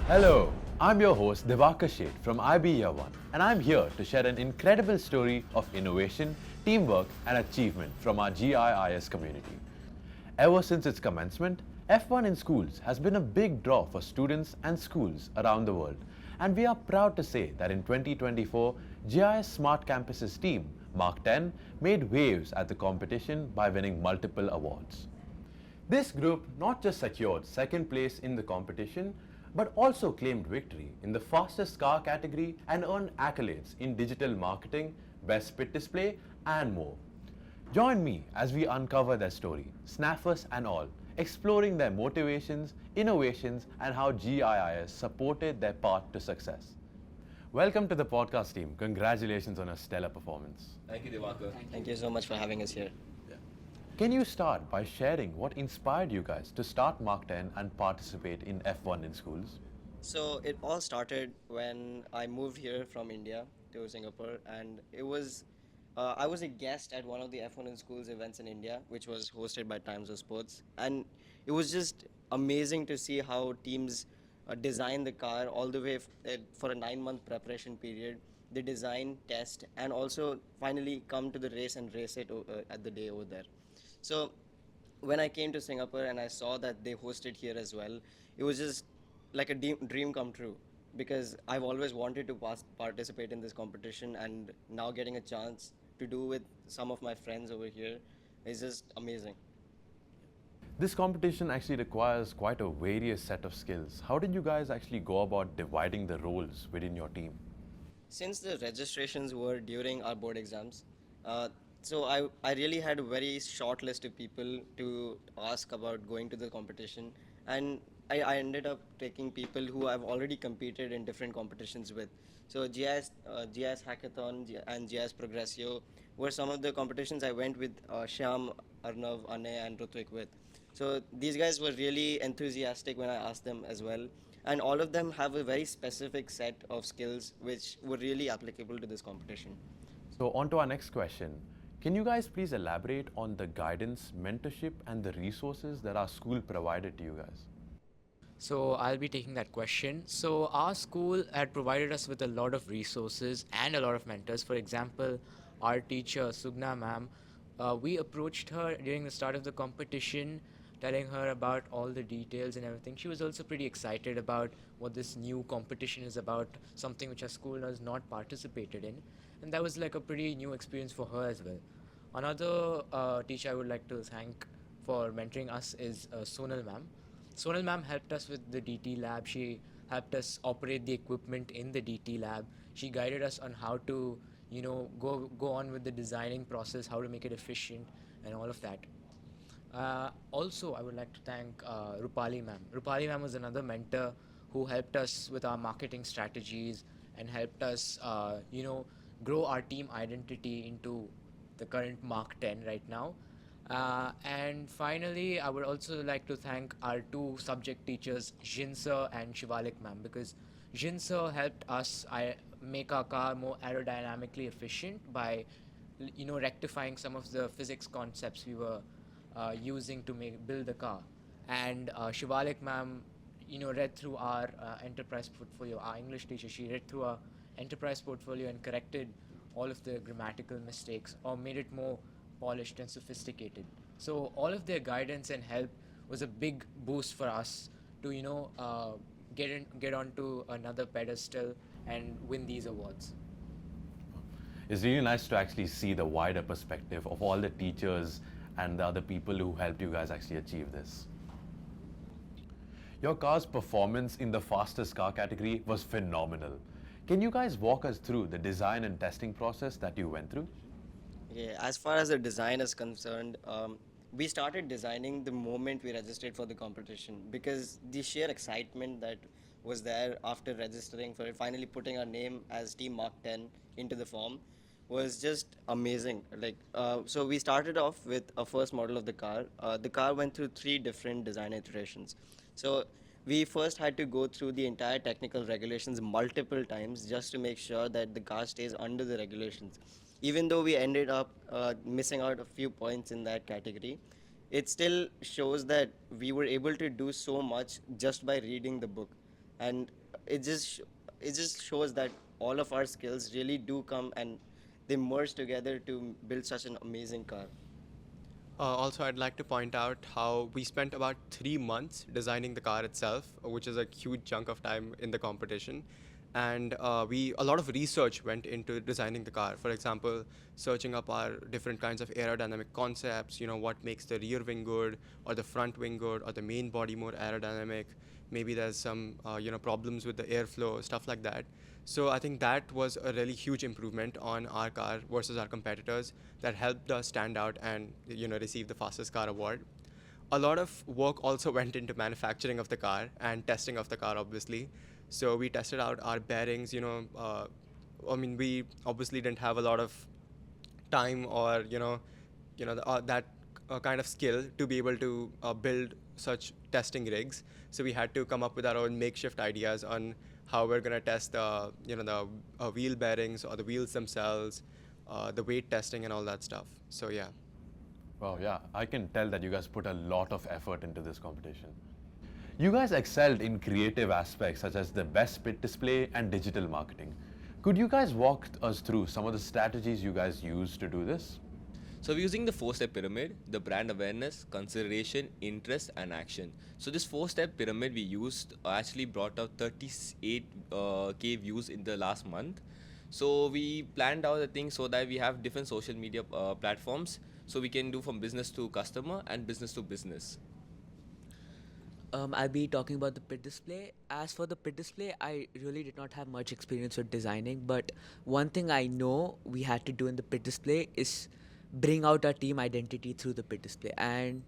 Hello, I'm your host Divakar Sheth from IB Year 1 and I'm here to share an incredible story of innovation, teamwork and achievement from our GIIS community. Ever since its commencement, F1 in schools has been a big draw for students and schools around the world, and we are proud to say that in 2024, GIS Smart Campuses team, MACH10, made waves at the competition by winning multiple awards. This group not just secured second place in the competition, but also claimed victory in the fastest car category and earned accolades in digital marketing, best pit display, and more. Join me as we uncover their story, snaffers and all, exploring their motivations, innovations, and how GIIS supported their path to success. Welcome to the podcast team. Congratulations on a stellar performance. Thank you, Divakar. Thank you so much for having us here. Can you start by sharing what inspired you guys to start MACH10 and participate in F1 in schools? So it all started when I moved here from India to Singapore, and I was a guest at one of the F1 in schools events in India, which was hosted by Times of Sports, and it was just amazing to see how teams design the car all the way for a 9-month preparation period. They design, test, and also finally come to the race and race it at the day over there. So when I came to Singapore and I saw that they hosted here as well, it was just like a dream come true, because I've always wanted to participate in this competition, and now getting a chance to do with some of my friends over here is just amazing. This competition actually requires quite a various set of skills. How did you guys actually go about dividing the roles within your team? Since the registrations were during our board exams, so I really had a very short list of people to ask about going to the competition, and I ended up taking people who I've already competed in different competitions with. So GIS Hackathon and GIS Progressio were some of the competitions I went with Shyam, Arnav, Ane and Rutvik with. So these guys were really enthusiastic when I asked them as well, and all of them have a very specific set of skills which were really applicable to this competition. So on to our next question. Can you guys please elaborate on the guidance, mentorship and the resources that our school provided to you guys? So I'll be taking that question. So our school had provided us with a lot of resources and a lot of mentors. For example, our teacher Sugna ma'am, we approached her during the start of the competition, telling her about all the details and everything. She was also pretty excited about what this new competition is about, something which our school has not participated in, and that was like a pretty new experience for her as well. Another teacher I would like to thank for mentoring us is Sonal ma'am. Sonal ma'am helped us with the DT lab. She helped us operate the equipment in the DT lab. She guided us on how to, go on with the designing process, how to make it efficient, and all of that. Also, I would like to thank Rupali ma'am. Rupali ma'am was another mentor who helped us with our marketing strategies and helped us, grow our team identity into the current MACH10 right now. And finally, I would also like to thank our two subject teachers, Jin sir and Shivalik ma'am, because Jin sir helped us make our car more aerodynamically efficient by, rectifying some of the physics concepts we were using to build the car. And Shivalik ma'am, read through our enterprise portfolio. Our English teacher, she read through our enterprise portfolio and corrected all of the grammatical mistakes or made it more polished and sophisticated. So all of their guidance and help was a big boost for us to get onto another pedestal and win these awards. It's really nice to actually see the wider perspective of all the teachers and the other people who helped you guys actually achieve this. Your car's performance in the fastest car category was phenomenal. Can you guys walk us through the design and testing process that you went through? Yeah, as far as the design is concerned, we started designing the moment we registered for the competition, because the sheer excitement that was there after registering for it, finally putting our name as Team MACH10 into the form, was just amazing. So we started off with a first model of the car. The car went through 3 different design iterations. So we first had to go through the entire technical regulations multiple times just to make sure that the car stays under the regulations. Even though we ended up missing out a few points in that category, it still shows that we were able to do so much just by reading the book, and it just sh- it just shows that all of our skills really do come and they merge together to build such an amazing car. Also, I'd like to point out how we spent about 3 months designing the car itself, which is a huge chunk of time in the competition. And we a lot of research went into designing the car. For example, searching up our different kinds of aerodynamic concepts. What makes the rear wing good, or the front wing good, or the main body more aerodynamic. Maybe there's some problems with the airflow, stuff like that. So I think that was a really huge improvement on our car versus our competitors that helped us stand out and receive the fastest car award. A lot of work also went into manufacturing of the car and testing of the car, obviously. So we tested out our bearings. We obviously didn't have a lot of time or that kind of skill to be able to build such testing rigs. So we had to come up with our own makeshift ideas on how we're going to test the wheel bearings or the wheels themselves, the weight testing and all that stuff. So yeah. Wow, yeah, I can tell that you guys put a lot of effort into this competition. You guys excelled in creative aspects such as the best pit display and digital marketing. Could you guys walk us through some of the strategies you guys used to do this? So we're using the four-step pyramid: the brand awareness, consideration, interest, and action. So this four-step pyramid we used actually brought out 38K views in the last month. So we planned out the thing so that we have different social media platforms, so we can do from business to customer and business to business. I'll be talking about the pit display. As for the pit display, I really did not have much experience with designing, but one thing I know we had to do in the pit display is bring out our team identity through the pit display. And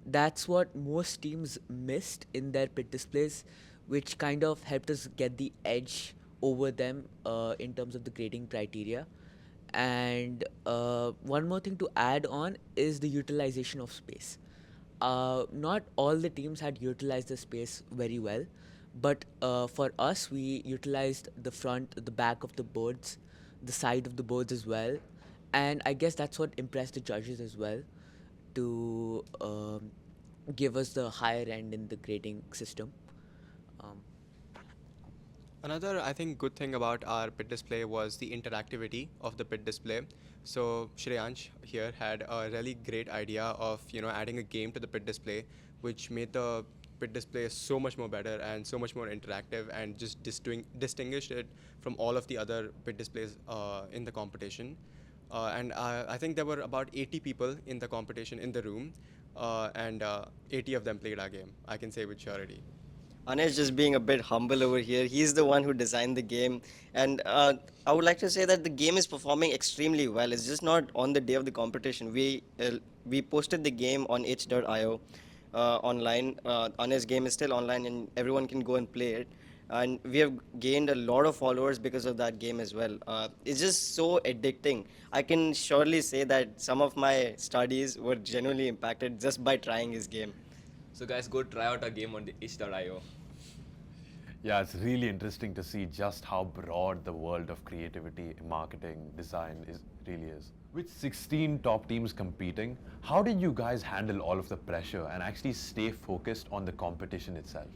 that's what most teams missed in their pit displays, which kind of helped us get the edge over them in terms of the grading criteria. And one more thing to add on is the utilization of space. Not all the teams had utilized the space very well, but for us, we utilized the front, the back of the boards, the side of the boards as well, and I guess that's what impressed the judges as well to give us the higher end in the grading system. Um, Another, I think, good thing about our pit display was the interactivity of the pit display. So Shreyansh here had a really great idea of adding a game to the pit display, which made the pit display so much more better and so much more interactive, and just distinguished it from all of the other pit displays in the competition. And I think there were about 80 people in the competition in the room, and 80 of them played our game. I can say with surety. Anesh just being a bit humble over here. He's the one who designed the game, and I would like to say that the game is performing extremely well. It's just not on the day of the competition. We posted the game on itch.io online. Anesh's game is still online, and everyone can go and play it. And we have gained a lot of followers because of that game as well. It's just so addicting. I can surely say that some of my studies were genuinely impacted just by trying his game. So guys, go try out our game on the itch.io. Yeah, it's really interesting to see just how broad the world of creativity, marketing, design really is. With 16 top teams competing, how did you guys handle all of the pressure and actually stay focused on the competition itself?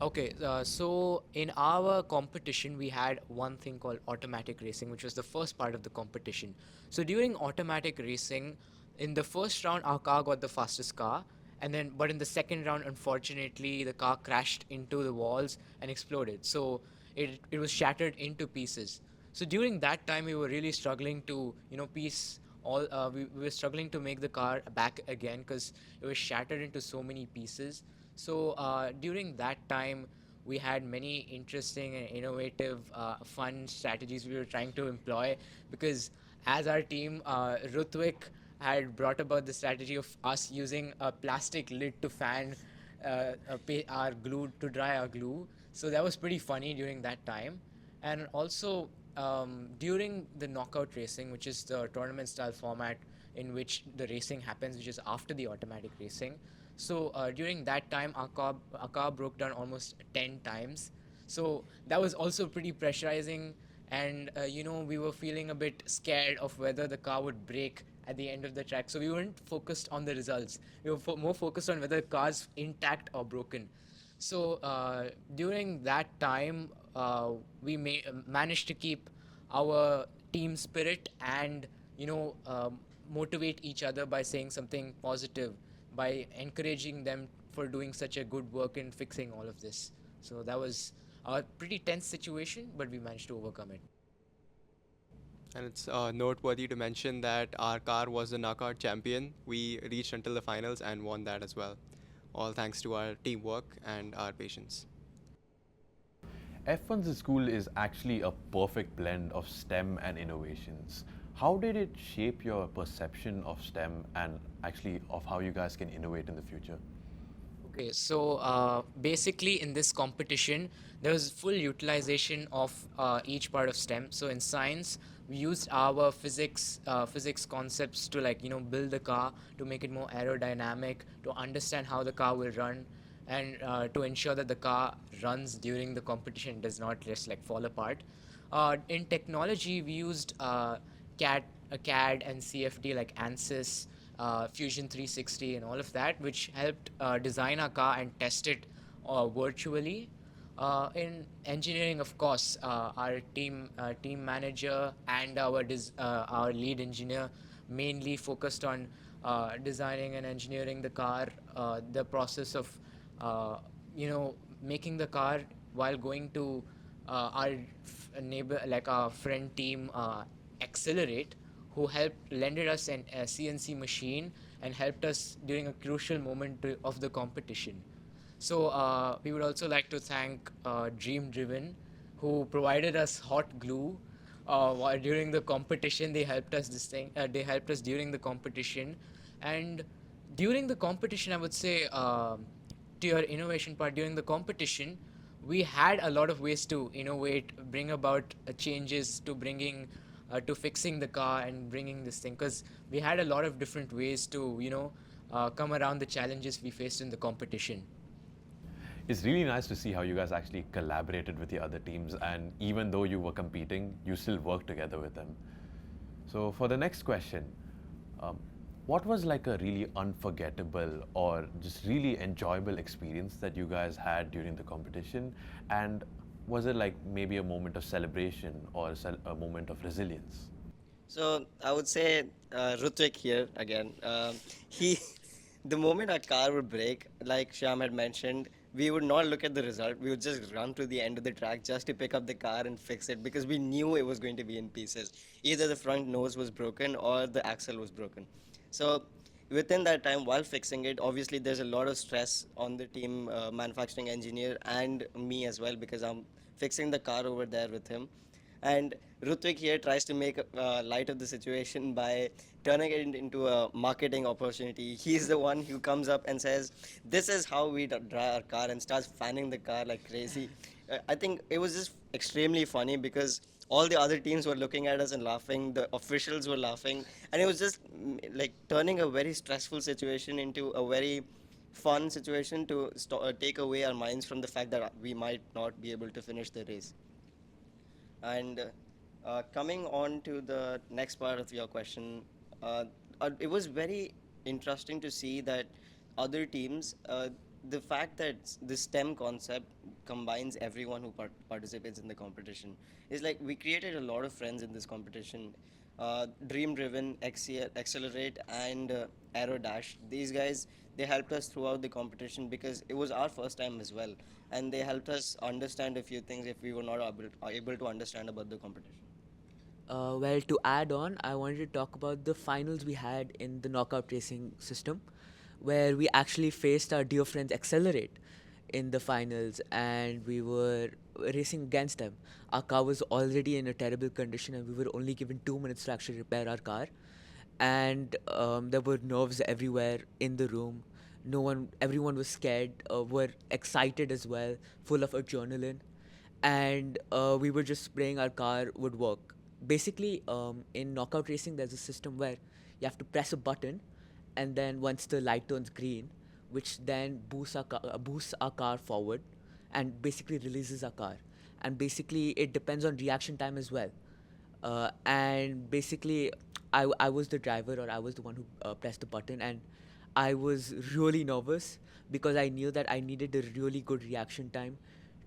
Okay, so in our competition, we had one thing called automatic racing, which was the first part of the competition. So during automatic racing, in the first round, our car got the fastest car, but in the second round, unfortunately, the car crashed into the walls and exploded. So it was shattered into pieces. So during that time, we were really struggling to piece all. We were struggling to make the car back again because it was shattered into so many pieces. So during that time, we had many interesting and innovative, fun strategies we were trying to employ because as our team, Rutvik had brought about the strategy of us using a plastic lid to fan our glue to dry our glue. So that was pretty funny during that time. And also during the knockout racing, which is the tournament style format in which the racing happens, which is after the automatic racing. So during that time, our car broke down almost 10 times. So that was also pretty pressurizing, and we were feeling a bit scared of whether the car would break at the end of the track. So we weren't focused on the results. We were more focused on whether the car's intact or broken. So during that time, we managed to keep our team spirit and motivate each other by saying something positive, by encouraging them for doing such a good work in fixing all of this. So that was a pretty tense situation, but we managed to overcome it. And it's noteworthy to mention that our car was the knockout champion. We reached until the finals and won that as well, all thanks to our teamwork and our patience. F1's school is actually a perfect blend of STEM and innovations. How did it shape your perception of STEM and actually of how you guys can innovate in the future? Okay, so basically in this competition, there was full utilization of each part of STEM. So in science, we used our physics concepts to build the car, to make it more aerodynamic, to understand how the car will run, and to ensure that the car runs during the competition, does not just fall apart. In technology, we used CAD and CFD like ANSYS, Fusion 360, and all of that, which helped design our car and test it virtually. In engineering, of course, our team manager and our lead engineer mainly focused on designing and engineering the car, the process of making the car while going to our neighbor, like our friend team, Accelerate, who helped lended us an a CNC machine and helped us during a crucial moment of the competition. So we would also like to thank Dream Driven, who provided us hot glue while during the competition. They helped us they helped us during the competition, and during the competition, I would say, to your innovation part, during the competition, we had a lot of ways to innovate, bring about changes to bringing to fixing the car and bringing this thing, because we had a lot of different ways to come around the challenges we faced in the competition. It's really nice to see how you guys actually collaborated with the other teams, and even though you were competing, you still worked together with them. So, for the next question, um, what was like a really unforgettable or just really enjoyable experience that you guys had during the competition? And was it like maybe a moment of celebration or a moment of resilience? So I would say Rutvik here again. He, the moment our car would break, like Shyam had mentioned, we would not look at the result. We would just run to the end of the track just to pick up the car and fix it because we knew it was going to be in pieces. Either the front nose was broken or the axle was broken. So within that time, while fixing it, obviously there's a lot of stress on the team manufacturing engineer and me as well because I'm fixing the car over there with him. And Rutvik here tries to make light of the situation by turning it into a marketing opportunity. He's the one who comes up and says, "This is how we drive our car," and starts fanning the car like crazy. I think it was just extremely funny because all the other teams were looking at us and laughing. The officials were laughing, and it was just like turning a very stressful situation into a very fun situation to take away our minds from the fact that we might not be able to finish the race. And coming on to the next part of your question, uh, it was very interesting to see that other teams, the fact that the STEM concept combines everyone who participates in the competition is like we created a lot of friends in this competition. Dream Driven, Accelerate, and Aero Dash. These guys, they helped us throughout the competition because it was our first time as well, and they helped us understand a few things if we were not able to understand about the competition. Well, to add on, I wanted to talk about the finals we had in the knockout racing system, where we actually faced our dear friends Accelerate in the finals, and we were racing against them. Our car was already in a terrible condition, and we were only given 2 minutes to actually repair our car. And there were nerves everywhere in the room. Everyone was scared, were excited as well, full of adrenaline, and we were just praying our car would work. Basically, in knockout racing, there's a system where you have to press a button, and then once the light turns green, which then boosts our car forward, and basically releases our car. And basically, it depends on reaction time as well. And basically, I was the driver, or I was the one who pressed the button, and I was really nervous because I knew that I needed a really good reaction time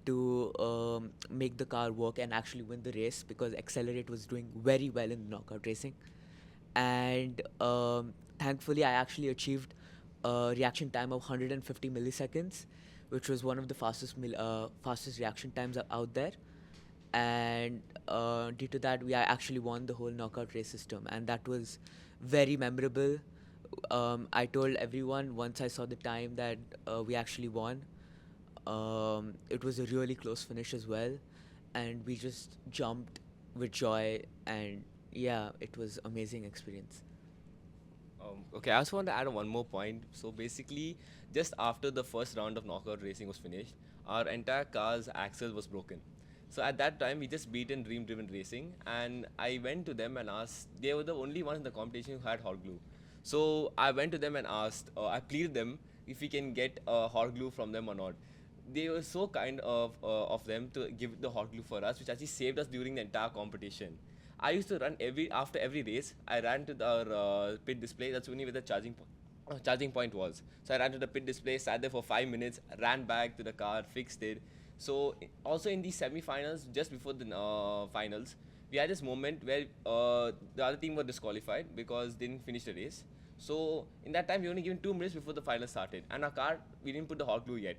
to make the car work and actually win the race, because Accelerate was doing very well in knockout racing. And thankfully, I actually achieved a reaction time of 150 milliseconds, which was one of the fastest reaction times out there. And due to that, we actually won the whole knockout race system, and that was very memorable. I told everyone once I saw the time that we actually won. It was a really close finish as well, and we just jumped with joy, and yeah, it was amazing experience. Okay, I also want to add one more point. So basically, just after the first round of knockout racing was finished, our entire car's axle was broken. So at that time, we just beat in Dream Driven Racing, and I went to them and asked. They were the only ones in the competition who had hot glue. So I went to them and asked. I pleaded them if we can get hot glue from them or not. They were so kind of them to give the hot glue for us, which actually saved us during the entire competition. I used to run after every race. I ran to the pit display. That's only where the charging point was. So I ran to the pit display, sat there for 5 minutes, ran back to the car, fixed it. So also in these semi-finals, just before the finals, we had this moment where the other team were disqualified because they didn't finish the race. So in that time, we only given 2 minutes before the final started, and our car, we didn't put the hot glue yet.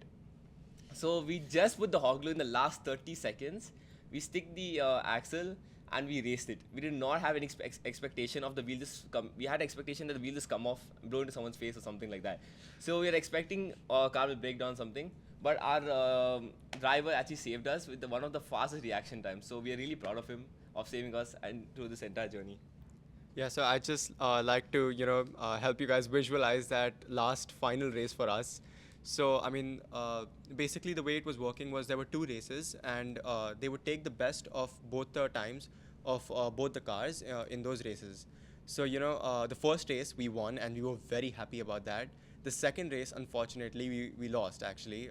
So we just put the hot glue in the last 30 seconds. We stick the axle and we raced it. We did not have any expectation of the wheel just come. We had expectation that the wheel just come off, blow into someone's face or something like that. So we were expecting a car will break down something. But our driver actually saved us with one of the fastest reaction times. So we are really proud of him of saving us and through this entire journey. Yeah, so I just like to, help you guys visualize that last final race for us. So, I mean, basically the way it was working was there were two races, and they would take the best of both the times of both the cars in those races. So, the first race we won, and we were very happy about that. The second race, unfortunately, we lost actually.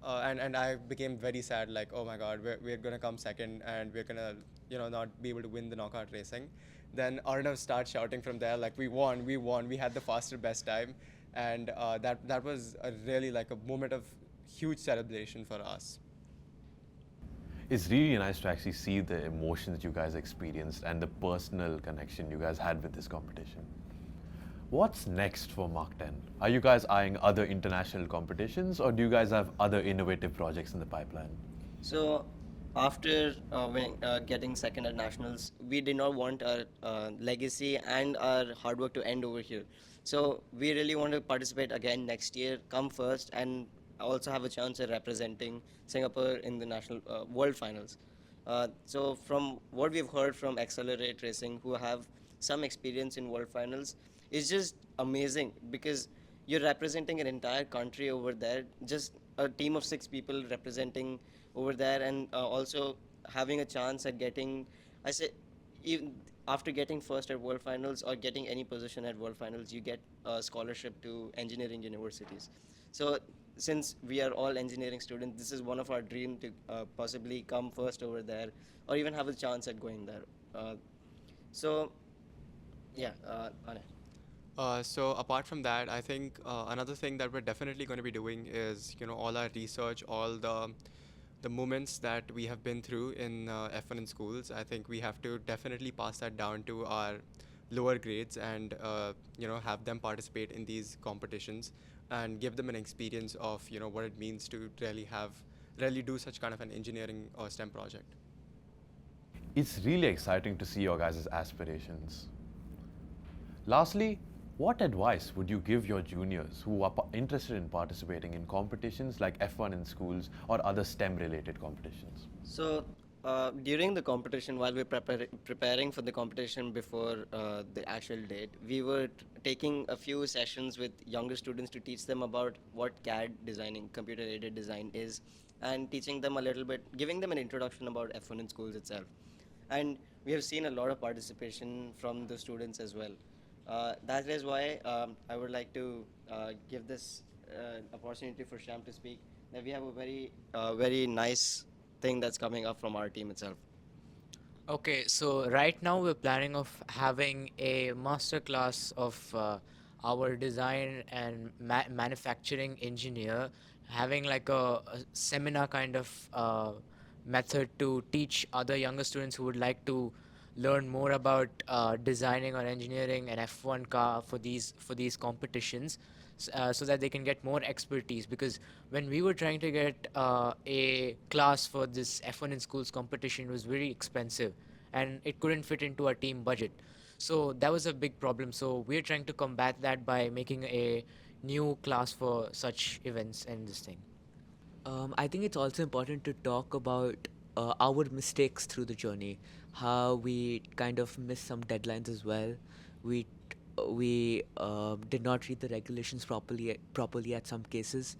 And I became very sad, like, oh my God, we're gonna come second, and we're gonna, not be able to win the knockout racing. Then Arnav starts shouting from there, like, we won, we had the faster best time. And that was a really like a moment of huge celebration for us. It's really nice to actually see the emotions you guys experienced and the personal connection you guys had with this competition. What's next for MACH10? Are you guys eyeing other international competitions, or do you guys have other innovative projects in the pipeline? So after getting second at nationals, we did not want our legacy and our hard work to end over here. So we really want to participate again next year, come first, and also have a chance at representing Singapore in the national world finals. So from what we've heard from Accelerate Racing, who have some experience in world finals, it's just amazing because you're representing an entire country over there, just a team of 6 people representing over there, and also having a chance at getting, I say, even after getting first at world finals or getting any position at world finals, you get a scholarship to engineering universities. So since we are all engineering students, this is one of our dream to possibly come first over there, or even have a chance at going there. So yeah, Anand. So apart from that, I think another thing that we're definitely going to be doing is, all our research, all the moments that we have been through in F1 in schools. I think we have to definitely pass that down to our lower grades, and have them participate in these competitions and give them an experience of what it means to really do such kind of an engineering or STEM project. It's really exciting to see your guys' aspirations. Lastly, what advice would you give your juniors who are interested in participating in competitions like F1 in schools or other STEM-related competitions? So during the competition, while we were preparing for the competition before the actual date, we were taking a few sessions with younger students to teach them about what CAD designing, computer-aided design is, and teaching them a little bit, giving them an introduction about F1 in schools itself. And we have seen a lot of participation from the students as well. That is why I would like to give this opportunity for Sham to speak. That we have a very nice thing that's coming up from our team itself. Okay, so right now we're planning of having a master class of our design and manufacturing engineer, having like a seminar kind of method to teach other younger students who would like to learn more about designing or engineering an F1 car for these competitions, so that they can get more expertise. Because when we were trying to get a class for this F1 in schools competition, it was very expensive, and it couldn't fit into our team budget. So that was a big problem. So we're trying to combat that by making a new class for such events and this thing. I think it's also important to talk about our mistakes through the journey, how we kind of missed some deadlines as well. We did not read the regulations properly at some cases,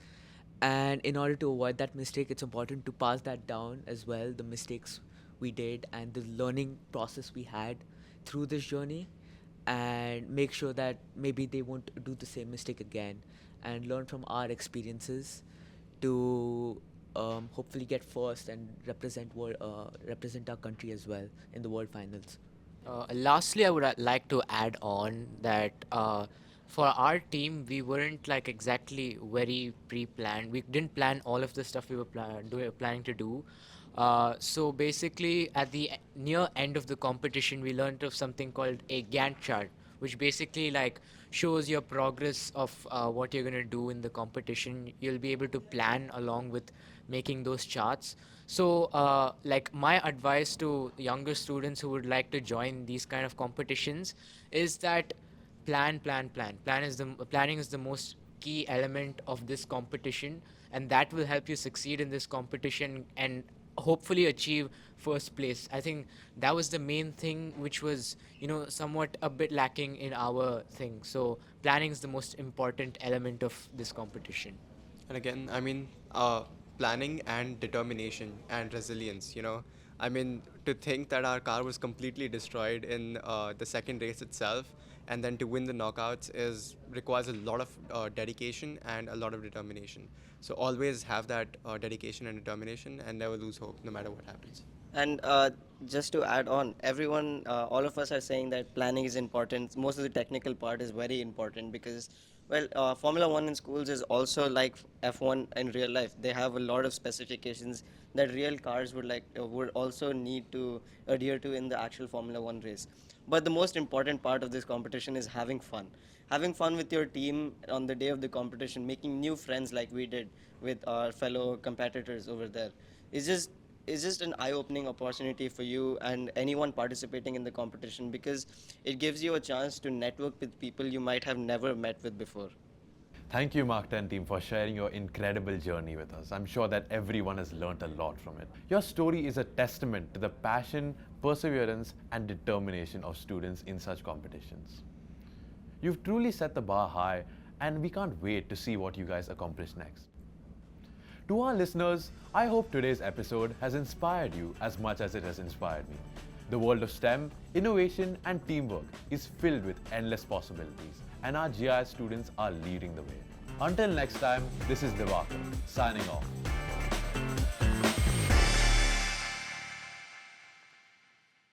and in order to avoid that mistake, it's important to pass that down as well. The mistakes we did and the learning process we had through this journey, and make sure that maybe they won't do the same mistake again, and learn from our experiences to hopefully get first and represent our country as well in the world finals. Lastly, I would like to add on that for our team, we weren't like exactly very pre-planned. We didn't plan all of the stuff we were planning to do. So basically, at the near end of the competition, we learned of something called a Gantt chart, which basically like shows your progress of what you're gonna do in the competition. You'll be able to plan along with making those charts. So, like my advice to younger students who would like to join these kind of competitions is that plan, plan, plan. Planning is the most key element of this competition, and that will help you succeed in this competition and hopefully achieve first place. I think that was the main thing, which was somewhat a bit lacking in our thing. So planning is the most important element of this competition. And again, planning and determination and resilience, to think that our car was completely destroyed in the second race itself, and then to win the knockouts requires a lot of dedication and a lot of determination. So always have that dedication and determination, and never lose hope, no matter what happens. And just to add on, everyone, all of us are saying that planning is important. Most of the technical part is very important because, well, Formula One in schools is also like F1 in real life. They have a lot of specifications that real cars would also need to adhere to in the actual Formula One race. But the most important part of this competition is having fun. Having fun with your team on the day of the competition, making new friends like we did with our fellow competitors over there. It's just is just an eye-opening opportunity for you and anyone participating in the competition because it gives you a chance to network with people you might have never met with before. Thank you, MACH10 team, for sharing your incredible journey with us. I'm sure that everyone has learnt a lot from it. Your story is a testament to the passion, perseverance, and determination of students in such competitions. You've truly set the bar high, and we can't wait to see what you guys accomplish next. To our listeners, I hope today's episode has inspired you as much as it has inspired me. The world of STEM, innovation, and teamwork is filled with endless possibilities, and our GIS students are leading the way. Until next time, this is Divakar, signing off.